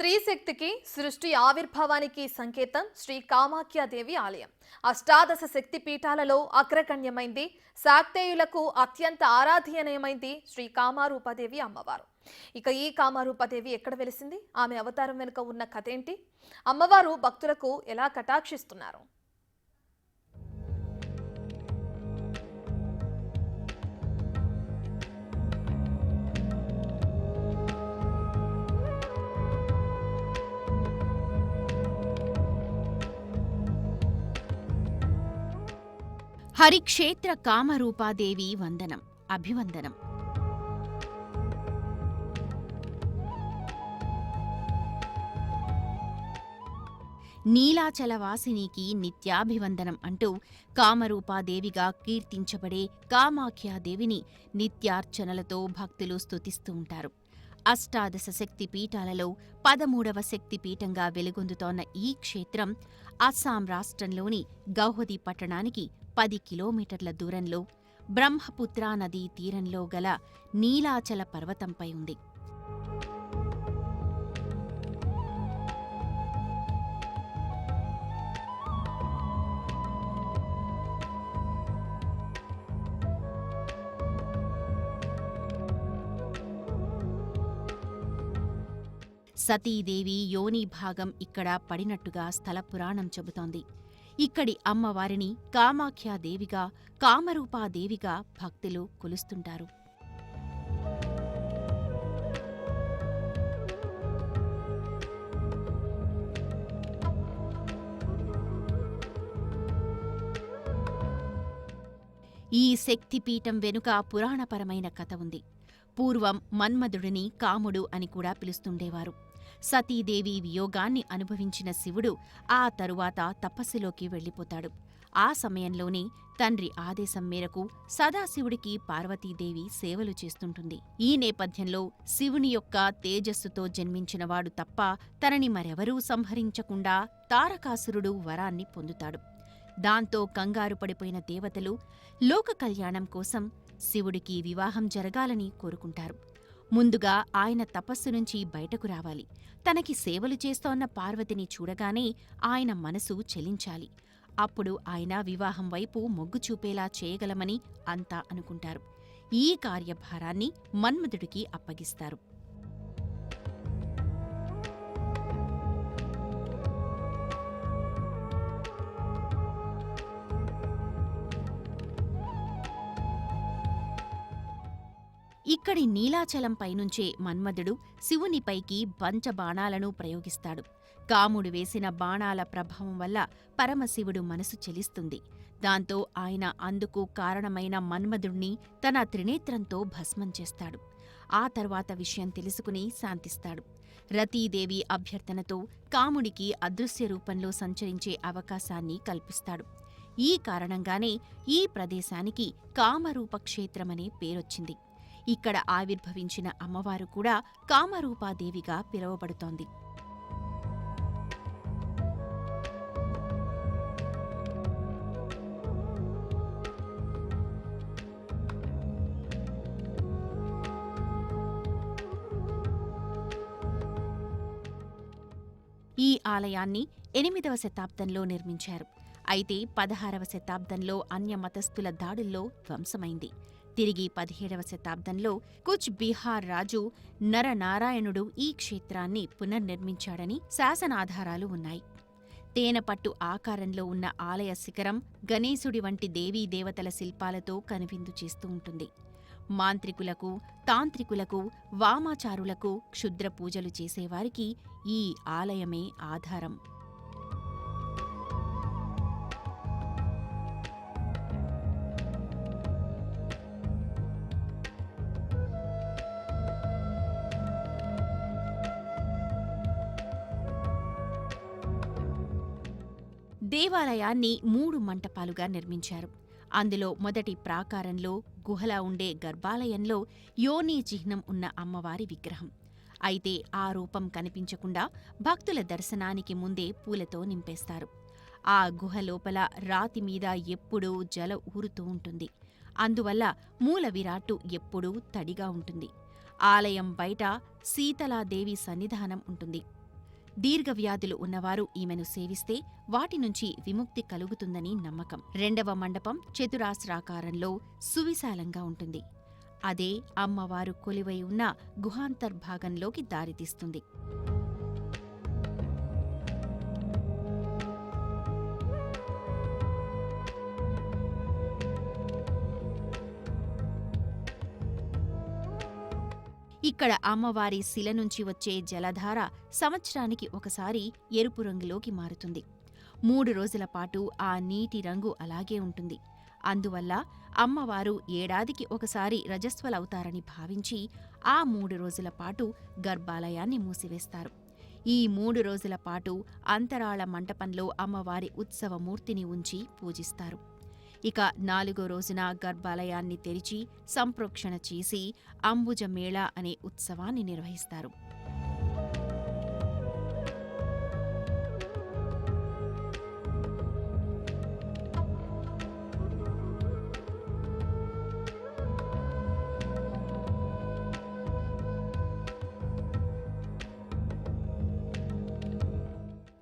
స్త్రీ శక్తికి సృష్టి ఆవిర్భావానికి సంకేతం శ్రీ కామాఖ్యాదేవి ఆలయం. అష్టాదశ శక్తి పీఠాలలో అగ్రగణ్యమైంది. శాక్తేయులకు అత్యంత ఆరాధనీయమైంది శ్రీ కామారూపాదేవి అమ్మవారు. ఇక ఈ కామారూపాదేవి ఎక్కడ వెలిసింది, ఆమె అవతారం వెనుక ఉన్న కథ ఏంటి, అమ్మవారు భక్తులకు ఎలా కటాక్షిస్తున్నారు? హరిక్షేత్ర కామరూపాదేవి వందనం, అభివందనం. నీలాచలవాసినికి నిత్యాభివందనం అంటూ కామరూపాదేవిగా కీర్తించబడే కామాఖ్యాదేవిని నిత్యార్చనలతో భక్తులు స్తుతిస్తూ ఉంటారు. అష్టాదశ శక్తి పీఠాలలో 13వ శక్తి పీఠంగా వెలుగొందుతోన్న ఈ క్షేత్రం అస్సాం రాష్ట్రంలోని గౌహతి పట్టణానికి 10 కిలోమీటర్ల దూరంలో బ్రహ్మపుత్రా నదీ తీరంలో గల నీలాచల పర్వతంపై ఉంది. సతీదేవి యోని భాగం ఇక్కడ పడినట్టుగా స్థల పురాణం చెబుతోంది. ఇక్కడి అమ్మవారిని కామాఖ్యాదేవిగా, కామరూపాదేవిగా భక్తులు కొలుస్తుంటారు. ఈ శక్తిపీఠం వెనుక పురాణపరమైన కథ ఉంది. పూర్వం మన్మధుడిని కాముడు అని కూడా పిలుస్తుండేవారు. సతీదేవి వియోగాన్ని అనుభవించిన శివుడు ఆ తరువాత తపస్సులోకి వెళ్ళిపోతాడు. ఆ సమయంలోనే తండ్రి ఆదేశం మేరకు సదాశివుడికి పార్వతీదేవి సేవలు చేస్తుంటుంది. ఈ నేపథ్యంలో శివుని యొక్క తేజస్సుతో జన్మించినవాడు తప్ప తనని మరెవరూ సంహరించకుండా తారకాసురుడు వరాన్ని పొందుతాడు. దాంతో కంగారు పడిపోయిన దేవతలు లోక కళ్యాణం కోసం శివుడికి వివాహం జరగాలని కోరుకుంటారు. ముందుగా ఆయన తపస్సు నుంచి బయటకు రావాలి. తనకి సేవలు చేస్తోన్న పార్వతిని చూడగానే ఆయన మనసు చలించాలి. అప్పుడు ఆయన వివాహం వైపు మొగ్గు చూపేలా చేయగలమని అంతా అనుకుంటారు. ఈ కార్యభారాన్ని మన్మధుడికి అప్పగిస్తారు. ఇక్కడి నీలాచలంపైనుంచే మన్మధుడు శివునిపైకి పంచబాణాలను ప్రయోగిస్తాడు. కాముడు వేసిన బాణాల ప్రభావం వల్ల పరమశివుడు మనసు చెలిస్తుంది. దాంతో ఆయన అందుకు కారణమైన మన్మధుణ్ణి తన త్రినేత్రంతో భస్మం చేస్తాడు. ఆ తర్వాత విషయం తెలుసుకుని శాంతిస్తాడు. రతీదేవి అభ్యర్థనతో కాముడికి అదృశ్య రూపంలో సంచరించే అవకాశాన్ని కల్పిస్తాడు. ఈ కారణంగానే ఈ ప్రదేశానికి కామరూపక్షేత్రమనే పేరొచ్చింది. ఇక్కడ ఆవిర్భవించిన అమ్మవారు కూడా కామరూపాదేవిగా పిలువబడుతోంది. ఈ ఆలయాన్ని 8వ శతాబ్దంలో నిర్మించారు. అయితే 16వ శతాబ్దంలో అన్యమతస్థుల దాడుల్లో ధ్వంసమైంది. తిరిగి 17వ శతాబ్దంలో కుచ్ బిహార్ రాజు నరనారాయణుడు ఈ క్షేత్రాన్ని పునర్నిర్మించాడని శాసనాధారాలు ఉన్నాయి. తేనెపట్టు ఆకారంలో ఉన్న ఆలయ శిఖరం గణేశుడి వంటి దేవీ దేవతల శిల్పాలతో కనువిందు చేస్తూ ఉంటుంది. మాంత్రికులకు, తాంత్రికులకు, వామాచారులకు క్షుద్ర పూజలు చేసేవారికి ఈ ఆలయమే ఆధారం. దేవాలయాన్ని 3 మంటపాలుగా నిర్మించారు. అందులో మొదటి ప్రాకారంలో గుహలా ఉండే గర్భాలయంలో యోని చిహ్నం ఉన్న అమ్మవారి విగ్రహం. అయితే ఆ రూపం కనిపించకుండా భక్తుల దర్శనానికి ముందే పూలతో నింపేస్తారు. ఆ గుహ లోపల రాతి మీద ఎప్పుడూ జల ఊరుతూ ఉంటుంది. అందువల్ల మూల విరాట్టు ఎప్పుడూ తడిగా ఉంటుంది. ఆలయం బయట శీతలాదేవి సన్నిధానం ఉంటుంది. దీర్ఘవ్యాధులు ఉన్నవారు ఈమెను సేవిస్తే వాటి నుంచి విముక్తి కలుగుతుందని నమ్మకం. రెండవ మండపం చతురాస్రాకారంలో సువిశాలంగా ఉంటుంది. అదే అమ్మవారు కొలువై ఉన్న గుహాంతర్భాగంలోకి దారితీస్తుంది. ఇక్కడ అమ్మవారి శిల నుంచి వచ్చే జలధార సంవత్సరానికి ఒకసారి ఎరుపు రంగులోకి మారుతుంది. 3 రోజుల పాటు ఆ నీటి రంగు అలాగే ఉంటుంది. అందువల్ల అమ్మవారు ఏడాదికి ఒకసారి రజస్వలవుతారని భావించి ఆ 3 రోజుల పాటు గర్భాలయాన్ని మూసివేస్తారు. ఈ 3 రోజుల పాటు అంతరాళ మంటపంలో అమ్మవారి ఉత్సవమూర్తిని ఉంచి పూజిస్తారు. ఇక 4వ రోజున గర్భాలయాన్ని తెరిచి సంప్రోక్షణ చేసి అంబుజమేళ అనే ఉత్సవాన్ని నిర్వహిస్తారు.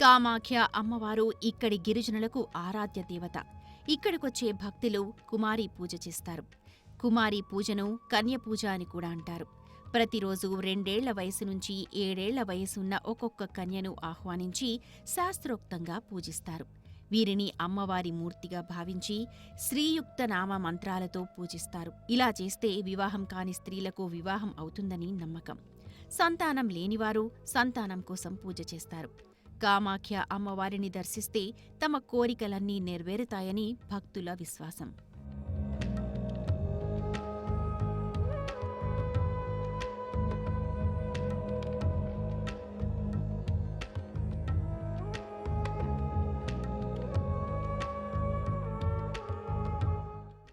కామాఖ్య అమ్మవారు ఇక్కడి గిరిజనులకు ఆరాధ్య దేవత. ఇక్కడికొచ్చే భక్తులు కుమారీ పూజ చేస్తారు. కుమారీ పూజను కన్యపూజ అని కూడా అంటారు. ప్రతిరోజు 2 ఏళ్ల వయసు నుంచి 7 ఏళ్ల వయసున్న ఒక్కొక్క కన్యను ఆహ్వానించి శాస్త్రోక్తంగా పూజిస్తారు. వీరిని అమ్మవారి మూర్తిగా భావించి శ్రీయుక్త నామ మంత్రాలతో పూజిస్తారు. ఇలా చేస్తే వివాహం కాని స్త్రీలకు వివాహం అవుతుందని నమ్మకం. సంతానం లేనివారు సంతానం కోసం పూజ చేస్తారు. కామాఖ్య అమ్మవారిని దర్శిస్తే తమ కోరికలన్నీ నెరవేరుతాయని భక్తుల విశ్వాసం.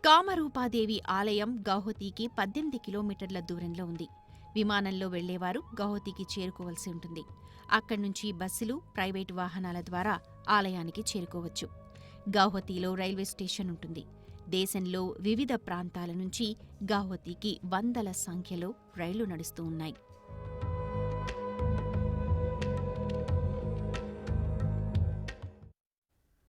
కామరూపాదేవి ఆలయం గౌహతికి 18 కిలోమీటర్ల దూరంలో ఉంది. విమానంలో వెళ్లేవారు గౌహతికి చేరుకోవలసి ఉంటుంది. అక్కడ్నుంచి బస్సులు, ప్రైవేటు వాహనాల ద్వారా ఆలయానికి చేరుకోవచ్చు. గౌహతిలో రైల్వే స్టేషన్ ఉంటుంది. దేశంలో వివిధ ప్రాంతాల నుంచి గౌహతికి వందల సంఖ్యలో రైళ్లు నడుస్తూ ఉన్నాయి.